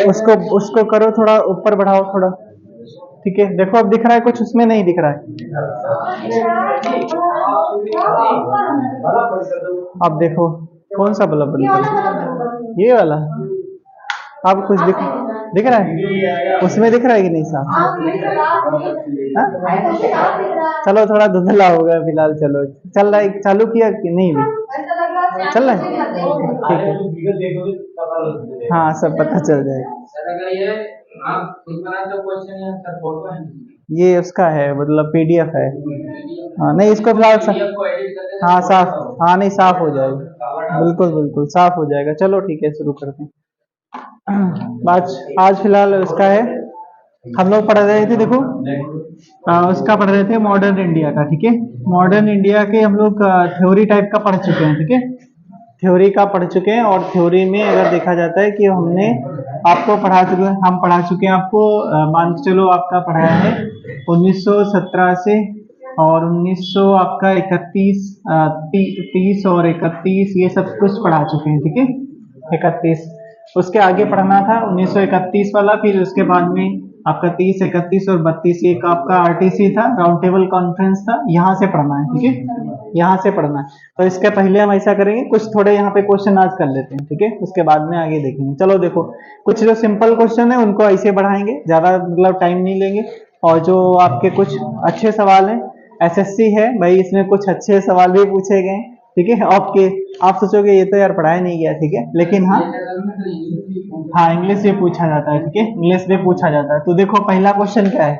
उसको उसको करो, थोड़ा ऊपर बढ़ाओ थोड़ा। ठीक है, देखो अब दिख रहा है कुछ, उसमें नहीं दिख रहा है। अब देखो कौन सा बल्ब बंद करो, ये वाला। अब कुछ दिख दिख रहा है, उसमें दिख रहा है कि नहीं साफ? हाँ? चलो थोड़ा धुंधला हो गया फिलहाल, चलो चल रहा है, चालू किया कि नहीं भी चल रहा है? ठीक है, हाँ सब पता चल जाएगा। ये उसका है, मतलब पीडीएफ है। हाँ नहीं, इसको फिलहाल हाँ साफ, हाँ नहीं साफ हो जाएगा, बिल्कुल बिल्कुल साफ हो जाएगा। चलो ठीक है, शुरू करते हैं। आज आज फिलहाल उसका है, हम लोग पढ़ रहे थे, देखो उसका पढ़ रहे थे मॉडर्न इंडिया का। ठीक है, मॉडर्न इंडिया के हम लोग थ्योरी टाइप का पढ़ चुके हैं। ठीक है, थ्योरी का पढ़ चुके हैं, और थ्योरी में अगर देखा जाता है कि हमने आपको पढ़ा चुके हैं, हम पढ़ा चुके हैं आपको, मान के चलो आपका पढ़ाया है 1917 से, और 1900 आपका 31, 30 और 31 ये सब कुछ पढ़ा चुके हैं। ठीक है, 31, उसके आगे पढ़ना था 1931 वाला, फिर उसके बाद में आपका 30, 31 और 32 एक आपका आरटीसी था, राउंड टेबल कॉन्फ्रेंस था, यहाँ से पढ़ना है। ठीक है, यहाँ से पढ़ना है। तो इसके पहले हम ऐसा करेंगे, कुछ थोड़े यहाँ पे क्वेश्चन आज कर लेते हैं। ठीक है, उसके बाद में आगे देखेंगे। चलो देखो, कुछ जो सिंपल क्वेश्चन है उनको ऐसे बढ़ाएंगे, ज्यादा मतलब टाइम नहीं लेंगे, और जो आपके कुछ अच्छे सवाल हैं, एसएससी है भाई, इसमें कुछ अच्छे सवाल भी पूछे गए हैं। ठीक है, आपके आप सोचोगे ये तो यार पढ़ाया नहीं गया। ठीक है, लेकिन हाँ, हाँ इंग्लिश में पूछा जाता है। ठीक है, इंग्लिश में पूछा जाता है। तो देखो पहला क्वेश्चन क्या है,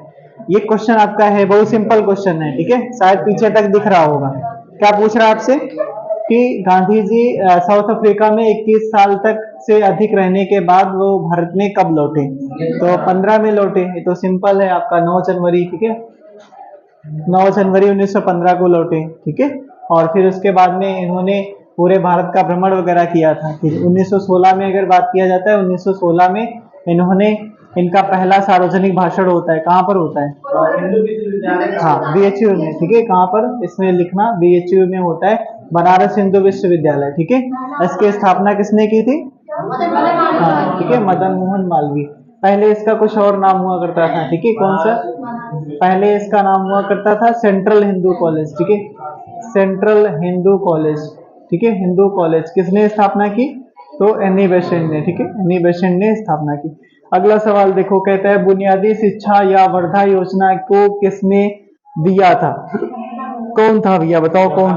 ये क्वेश्चन आपका है, बहुत सिंपल क्वेश्चन है। ठीक है, शायद पीछे तक दिख रहा होगा। क्या पूछ रहा है आपसे कि गांधी जी साउथ अफ्रीका में 21 साल तक से अधिक रहने के बाद वो भारत में कब लौटे? तो 15 में लौटे, ये तो सिंपल है आपका, 9 जनवरी। ठीक है, 9 जनवरी 1915 को लौटे। ठीक है, और फिर उसके बाद में इन्होंने पूरे भारत का भ्रमण वगैरह किया था। फिर 1916 में अगर बात किया जाता है, 1916 में इन्होंने, इनका पहला सार्वजनिक भाषण होता है, कहाँ पर होता है? हाँ बीएचयू में। ठीक है, कहाँ पर, इसमें लिखना, बीएचयू में होता है, बनारस हिंदू विश्वविद्यालय। ठीक है, इसकी स्थापना किसने की थी? हाँ ठीक है, मदन मोहन मालवीय। पहले इसका कुछ और नाम हुआ करता था। ठीक है, कौन सा? पहले इसका नाम हुआ करता था सेंट्रल हिंदू कॉलेज। ठीक है, सेंट्रल हिंदू कॉलेज। ठीक है, हिंदू कॉलेज किसने स्थापना की? तो एनी बेसेंट ने। ठीक है, एनी बेसेंट ने स्थापना की। अगला सवाल देखो, कहता है बुनियादी शिक्षा या वर्धा योजना को किसने दिया था? कौन था भैया, बताओ कौन,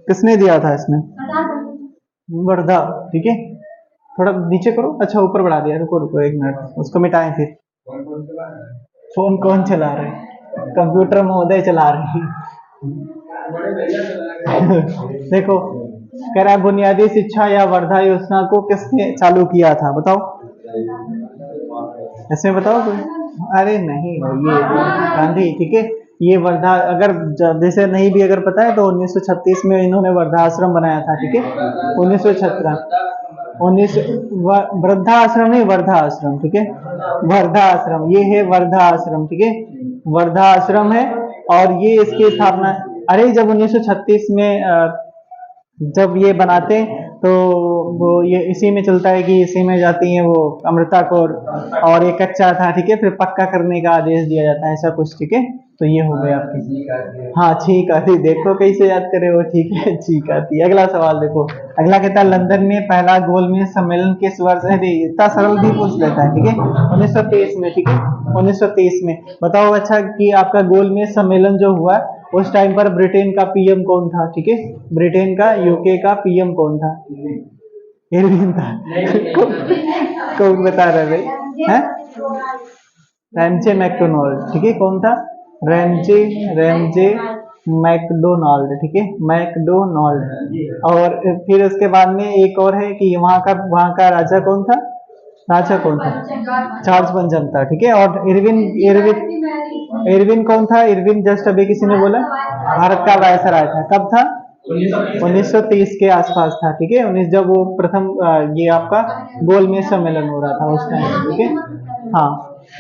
किसने दिया था इसमें? वर्धा। ठीक है, थोड़ा नीचे करो, अच्छा ऊपर बढ़ा दिया, रुको रुको एक मिनट, उसको मिटाएं फिर। फोन कौन चला रहे हैं? कंप्यूटर महोदय चला रहे हैं। देखो, कह रहा है बुनियादी शिक्षा या वर्धा योजना को किसने चालू किया था, बताओ, इसमें बताओ कोई। अरे नहीं, ये गांधी। ठीक है, ये वर्धा, अगर जैसे नहीं भी अगर पता है तो 1936 में इन्होंने वर्धा आश्रम बनाया था। ठीक है, 1917, 19 वृद्धा आश्रम नहीं, वर्धा आश्रम। ठीक है, वर्धा आश्रम, ये है वर्धा आश्रम। ठीक है, वर्धा आश्रम है, और ये इसकी स्थापना, अरे जब 1936 में जब ये बनाते हैं तो वो ये इसी में चलता है कि इसी में जाती है वो अमृता कौर, और ये कच्चा था। ठीक है, फिर पक्का करने का आदेश दिया जाता है, ऐसा कुछ। ठीक है, तो ये हो गया आपकी, हाँ ठीक आती, देखो कैसे याद करे वो। ठीक है, ठीक आती। अगला सवाल देखो, अगला कहता है लंदन में पहला गोलमेज सम्मेलन किस वर्ष है? इतना सरल भी पूछ लेता है। ठीक है, 1923 में। ठीक है, 1923 में। बताओ अच्छा कि आपका गोलमेज सम्मेलन जो हुआ उस टाइम पर ब्रिटेन का पीएम कौन था? ठीक है, ब्रिटेन का, यूके का पीएम कौन था? इरविन था। कौन बता रहा है भाई? हैं? Ramsay MacDonald. ठीक है, कौन था? Ramsay, Ramsay MacDonald. ठीक है, मैकडोनाल्ड। और फिर उसके बाद में एक और है कि वहां का राजा कौन था? राजा कौन था? चार्ल्स पंचम था। ठीक है, और इरविन, इरविन कौन था? इरविन जस्ट अभी किसी ने बोला, भारत का वायसराय था। कब था? 1930 के आसपास था। ठीक है, 19 जब वो प्रथम ये आपका गोलमेज सम्मेलन हो रहा था उस टाइम। ठीक है, हाँ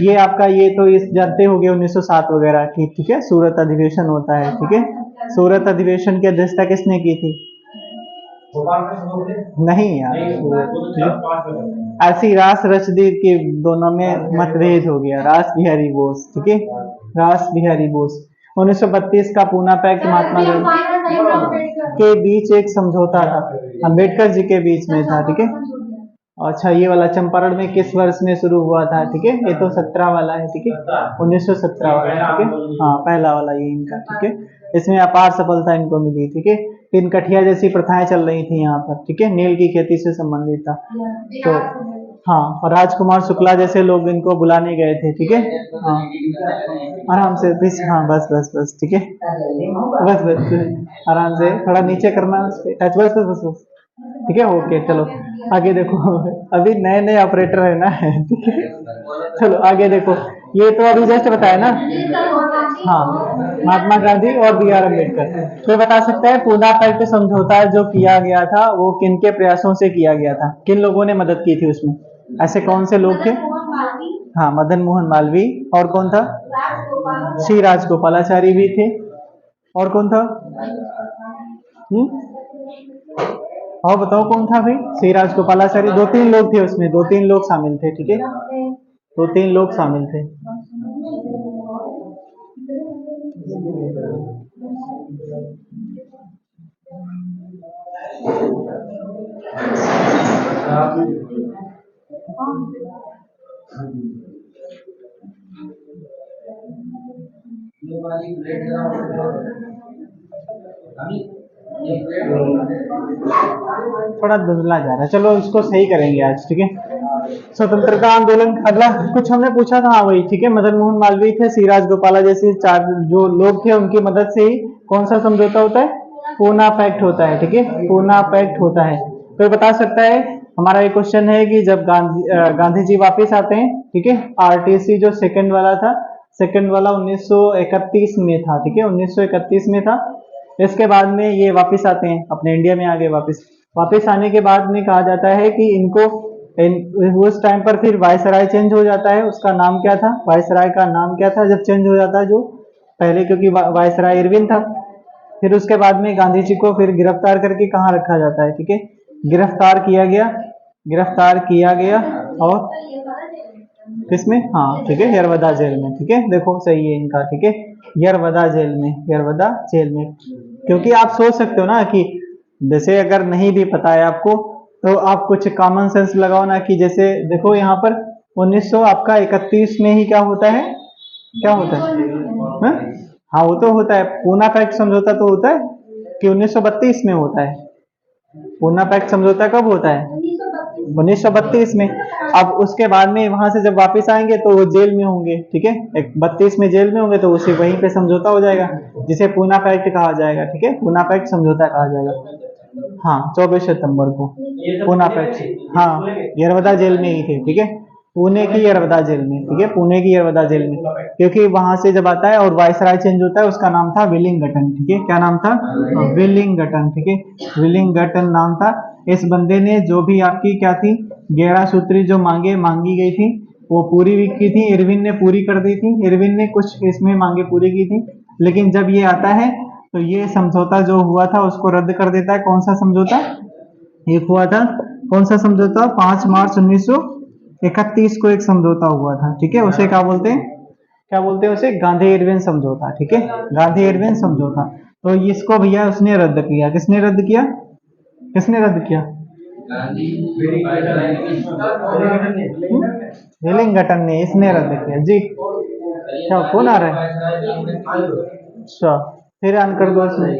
ये आपका, ये तो इस जानते हो गए 1907 वगैरह की। ठीक है, सूरत अधिवेशन होता है। ठीक है, सूरत अधिवेशन की अध्यक्षता किसने की थी? नहीं यार, ऐसी रास रच दी कि दोनों में मतभेद हो गया। रास बिहारी बोस, ठीक है, रास बिहारी बोस। 1932 का पूना पैक्ट महात्मा गांधी के बीच एक समझौता था, अम्बेडकर जी के बीच में था, ठीक है। अच्छा, ये वाला चंपारण में किस वर्ष में शुरू हुआ था, ठीक है, ये तो 17 वाला है, ठीक है, 1917 वाला, ठीक है, हाँ पहला वाला ये इनका, ठीक है। इसमें अपार सफलता इनको मिली, ठीक है। तीन कठिया जैसी प्रथाएं चल रही थी यहाँ पर, ठीक है, नील की खेती से संबंधित था। तो हाँ, और राजकुमार शुक्ला जैसे लोग इनको बुलाने गए थे, ठीक है। हाँ, आराम से बस, हाँ बस बस बस, ठीक है, बस बस, आराम से थोड़ा नीचे करना उस पे टच, बस बस बस बस, ठीक है, ओके चलो आगे देखो। अभी नए नए ऑपरेटर है ना, ठीक है, चलो आगे देखो। ये तो अभी जस्ट बताया ना, हाँ, महात्मा गांधी और बी आर अम्बेडकर। तो बता सकता है पूना पैक्ट समझौता जो किया गया था वो किन के प्रयासों से किया गया था, किन लोगों ने मदद की थी उसमें, ऐसे कौन से लोग थे? हाँ, मदन मोहन मालवीय, और कौन था? श्री राजगोपालाचारी भी थे, और कौन था? और बताओ कौन था भाई? श्री राजगोपालाचारी, दो तीन लोग थे उसमें, दो तीन लोग शामिल थे, ठीक है, दो तीन लोग शामिल थे। थोड़ा धुंधला जा रहा है, चलो इसको सही करेंगे आज, ठीक है। स्वतंत्रता आंदोलन, अगला कुछ हमने पूछा था, हाँ वही, ठीक है, मदन मोहन मालवीय थे, सी राजगोपाला जैसे चार जो लोग थे उनकी मदद से ही कौन सा समझौता होता है? पूना पैक्ट होता है, ठीक है, पूना पैक्ट होता है। तो बता सकता है, हमारा ये क्वेश्चन है कि जब गांधी जी वापिस आते हैं, ठीक है, आरटीसी जो सेकंड वाला था, सेकंड वाला 1931 में था, ठीक है, 1931 में था। इसके बाद में ये वापिस आते हैं अपने इंडिया में, आगे वापिस आने के बाद में कहा जाता है कि इनको उस टाइम पर फिर वायसराय चेंज हो जाता है। उसका नाम क्या था? वायसराय का नाम क्या था जब चेंज हो जाता है? जो पहले, क्योंकि वायसराय इरविन था। फिर उसके बाद में गांधी जी को फिर गिरफ्तार करके कहाँ रखा जाता है, ठीक है, गिरफ्तार किया गया, गिरफ्तार किया गया, और किसमें? हाँ ठीक है, यरवदा जेल में, ठीक है, देखो सही है इनका, ठीक है, यरवदा जेल में, यरवदा जेल में। क्योंकि आप सोच सकते हो ना कि जैसे अगर नहीं भी पता है आपको तो आप कुछ कॉमन सेंस लगाओ ना, कि जैसे देखो यहाँ पर 1900 आपका 31 में ही क्या होता है, क्या होता है? हाँ, हाँ वो तो होता है, पूना पैक्ट समझौता तो होता है कि 1932 में होता है? पूना पैक्ट समझौता कब होता है? 1932 में। अब उसके बाद में वहां से जब वापस आएंगे तो वो जेल में होंगे, ठीक है, 32 में जेल में होंगे, तो उसी वहीं पे समझौता हो जाएगा, जिसे पूना पैक्ट कहा जाएगा, ठीक है, पूना पैक्ट समझौता कहा जाएगा। हाँ, 24 सितंबर को पूना पैक्ट, हाँ यरवदा जेल में ही थे, ठीक है, पुणे की यरवदा जेल में, ठीक है, पुणे की यरवदा जेल में, क्योंकि वहां से जब आता है और वायसराय चेंज होता है, उसका नाम था विलिंगटन, ठीक है, क्या नाम था? विलिंगटन, ठीक है, विलिंगटन नाम था। इस बंदे ने जो भी आपकी क्या थी 11 सूत्री जो मांगी गई थी वो पूरी भी की थी, इरविन ने पूरी कर दी थी, इरविन ने कुछ इसमें मांगे पूरी की थी। लेकिन जब ये आता है तो ये समझौता जो हुआ था उसको रद्द कर देता है। कौन सा समझौता एक हुआ था? कौन सा समझौता? 5 मार्च 1931 को एक समझौता हुआ था, ठीक है, उसे क्या बोलते हैं? क्या बोलते हैं उसे? गांधी इरविन समझौता, ठीक है, गांधी इरविन समझौता। तो इसको भैया उसने रद्द किया, किसने रद्द किया? किसने रद्द किया? विलिंगटन ने, इसने रद्द किया जी। क्या कौन आ रहा है? अच्छा, फिर ऑन कर दो इसमें।